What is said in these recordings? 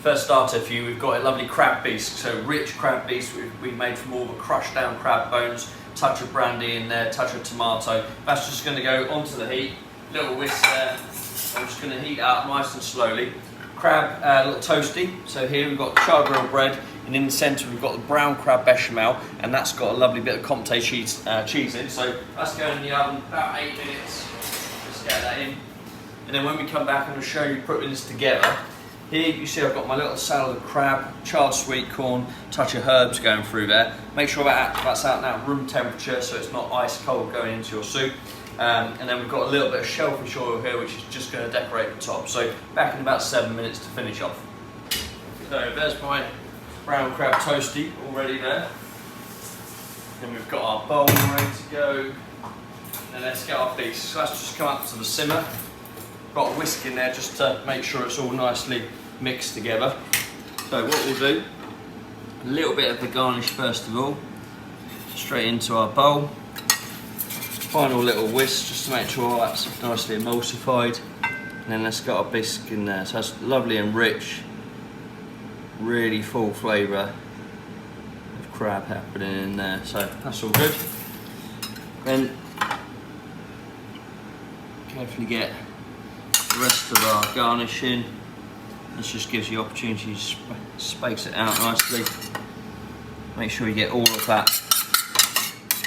First starter for you, we've got a lovely crab bisque. So rich crab bisque we've made from all the crushed down crab bones, touch of brandy in there, touch of tomato. That's just going to go onto the heat, little whisk there. I'm just going to heat up nice and slowly. Crab, little toastie. So here we've got char grilled bread, and in the centre we've got the brown crab bechamel, and that's got a lovely bit of Comté cheese in. So that's going in the oven about 8 minutes. Just get that in. And then when we come back, I'm going to show you putting this together. Here you see I've got my little salad of crab, charred sweet corn, touch of herbs going through there. Make sure that's out now room temperature so it's not ice cold going into your soup. And then we've got a little bit of shellfish oil here which is just going to decorate the top. So back in about 7 minutes to finish off. So there's my brown crab toastie already there. Then we've got our bowl ready to go. And let's get our piece. So that's just come up to the simmer. Got a whisk in there just to make sure it's all nicely mixed together. So what we'll do, a little bit of the garnish first of all, straight into our bowl. Final little whisk just to make sure that's nicely emulsified. And then let's get our bisque in there. So that's lovely and rich, really full flavour of crab happening in there. So that's all good. Then carefully get the rest of our garnish in. This just gives you opportunity to space it out nicely. Make sure you get all of that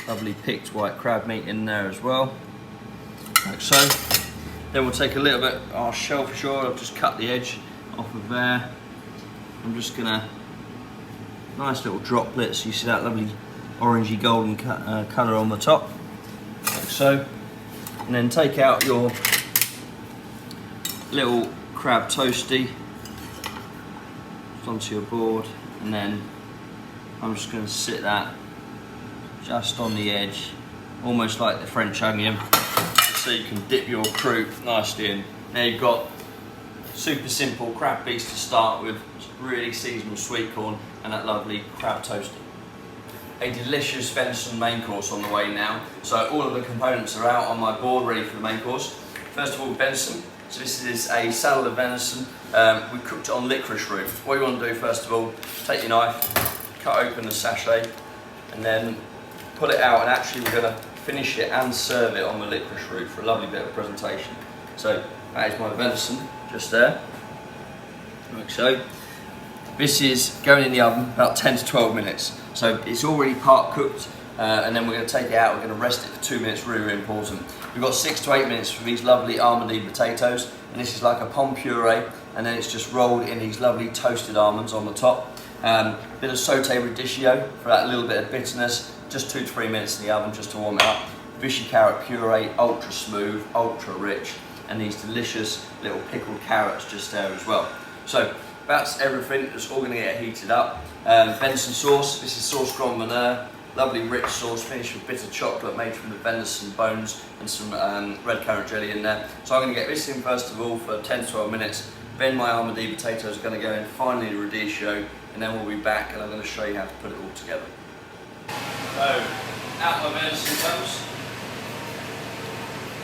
lovely picked white crab meat in there as well, like so. Then we'll take a little bit of our shellfish oil. I've just cut the edge off of there. I'm just gonna, nice little droplets. You see that lovely orangey golden colour on the top, like so. And then take out your little crab toastie onto your board, and then I'm just going to sit that just on the edge, almost like the French onion, so you can dip your croûte nicely in. Now you've got super simple crab bisque to start with, really seasonal sweet corn and that lovely crab toastie. A delicious venison main course on the way now. So all of the components are out on my board ready for the main course. First of all, venison. So this is a salad of venison. We cooked it on licorice root. What you want to do first of all, take your knife, cut open the sachet, and then pull it out, and actually we're going to finish it and serve it on the licorice root for a lovely bit of presentation. So that is my venison, just there, like so. This is going in the oven about 10 to 12 minutes. So it's already part cooked, and then we're going to take it out, we're going to rest it for 2 minutes, really, really important. We've got 6 to 8 minutes for these lovely almond potatoes, and this is like a pomme puree, and then it's just rolled in these lovely toasted almonds on the top. Bit of sauté radicchio for that little bit of bitterness, just 2 to 3 minutes in the oven just to warm it up. Vichy carrot puree, ultra smooth, ultra rich, and these delicious little pickled carrots just there as well. So that's everything, it's all going to get heated up. Venison sauce, this is sauce Grand Veneur, lovely rich sauce finished with bitter chocolate made from the venison bones and some red currant jelly in there. So I'm going to get this in first of all for 10 to 12 minutes, then my almond potatoes are going to go in, finally the radicchio, and then we'll be back and I'm going to show you how to put it all together. So, out my venison comes.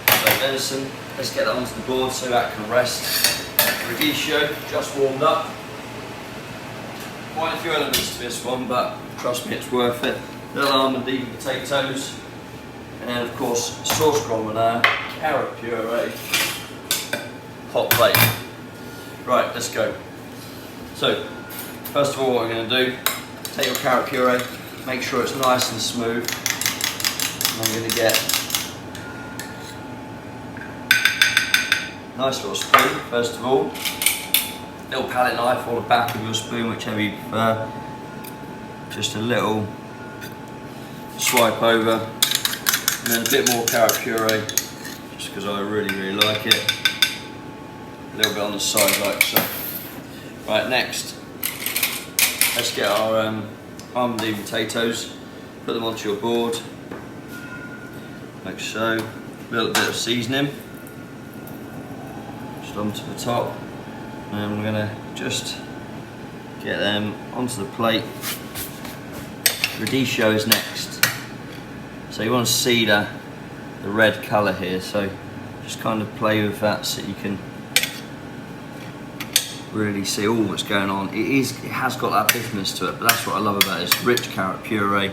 So venison, let's get that onto the board so that can rest. Radicchio, just warmed up. Quite a few elements to this one, but trust me, it's worth it. Little almond potatoes, and then of course sauce Grand Veneur, carrot puree, hot plate. Right, let's go. So, first of all, what we're going to do, take your carrot puree, make sure it's nice and smooth. And I'm going to get a nice little spoon, first of all. Little palette knife or the back of your spoon, whichever you prefer. Just a little swipe over, and then a bit more carrot puree, just because I really, really like it. A little bit on the side like so. Right, next, let's get our almond potatoes, put them onto your board, like so. A little bit of seasoning, just onto the top, and we're going to just get them onto the plate. Radicchio is next. So you want to see the red colour here, so just kind of play with that so you can really see all what's going on. It has got that bitterness to it, but that's what I love about it. It's rich carrot puree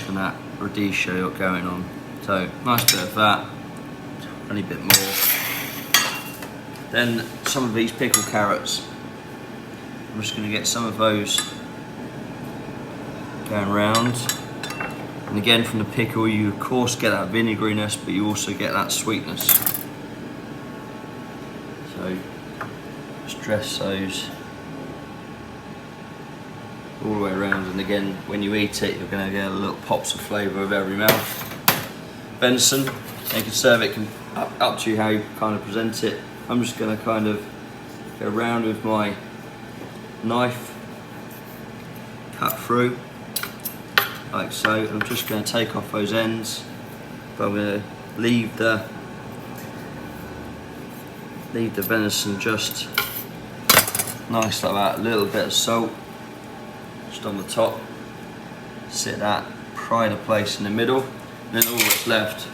and that radicchio going on. So nice bit of that, only a bit more. Then some of these pickled carrots. I'm just going to get some of those going round. And again, from the pickle, you of course get that vinegariness, but you also get that sweetness. So just dress those all the way around, and again, when you eat it, you're going to get a little pops of flavour of every mouth. Venison, you can serve it up to you how you kind of present it. I'm just going to kind of go around with my knife, cut through like so. I'm just going to take off those ends, but I'm going to leave the venison just nice like that. A little bit of salt just on the top, sit that pride of place in the middle, and then all that's left,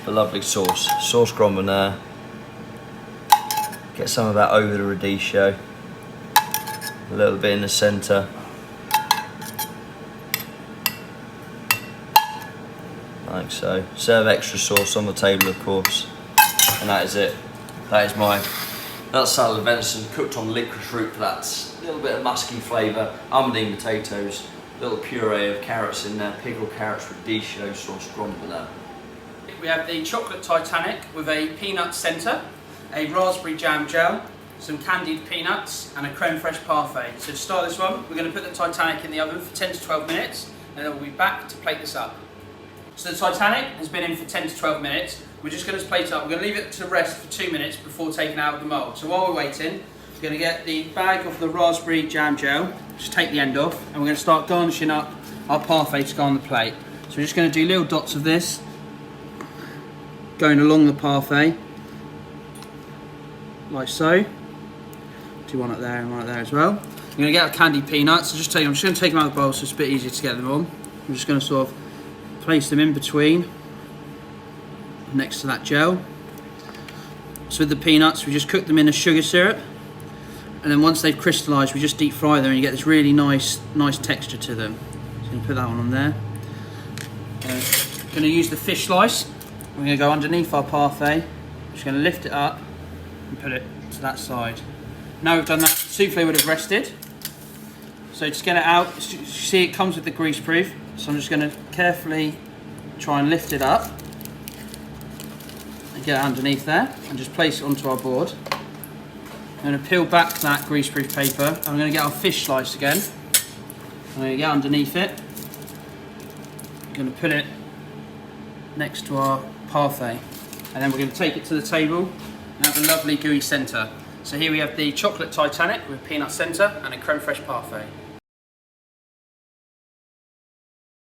the lovely sauce Crème Veneur. Get some of that over the radicchio, a little bit in the centre, like so. Serve extra sauce on the table, of course, and that is it. That's salad of venison cooked on licorice root for that little bit of musky flavour, almond potatoes, little puree of carrots in there, pickled carrots, radicchio sauce, Crème Veneur. We have the chocolate Titanic with a peanut centre, a raspberry jam gel, some candied peanuts, and a crème fraîche parfait. So to start this one, we're going to put the Titanic in the oven for 10 to 12 minutes, and then we'll be back to plate this up. So the Titanic has been in for 10 to 12 minutes. We're just going to plate it up. We're going to leave it to rest for 2 minutes before taking it out of the mould. So while we're waiting, we're going to get the bag of the raspberry jam gel, just take the end off, and we're going to start garnishing up our parfait to go on the plate. So we're just going to do little dots of this, going along the parfait, like so. Do one up there and one up there as well. I'm going to get our candied peanuts. So I'm just going to take them out of the bowl so it's a bit easier to get them on. I'm just going to sort of place them in between, next to that gel. So with the peanuts, we just cook them in a sugar syrup, and then once they've crystallised, we just deep fry them, and you get this really nice texture to them. So you can put that one on there. Going to use the fish slice. We're going to go underneath our parfait. Just going to lift it up and put it to that side. Now we've done that, the souffle would have rested. So just get it out. You see it comes with the grease proof. So I'm just going to carefully try and lift it up and get it underneath there and just place it onto our board. I'm going to peel back that grease proof paper. I'm going to get our fish slice again. I'm going to get underneath it. I'm going to put it next to our parfait, and then we're going to take it to the table and have a lovely gooey centre. So here we have the chocolate Titanic with peanut centre and a crème fraîche parfait.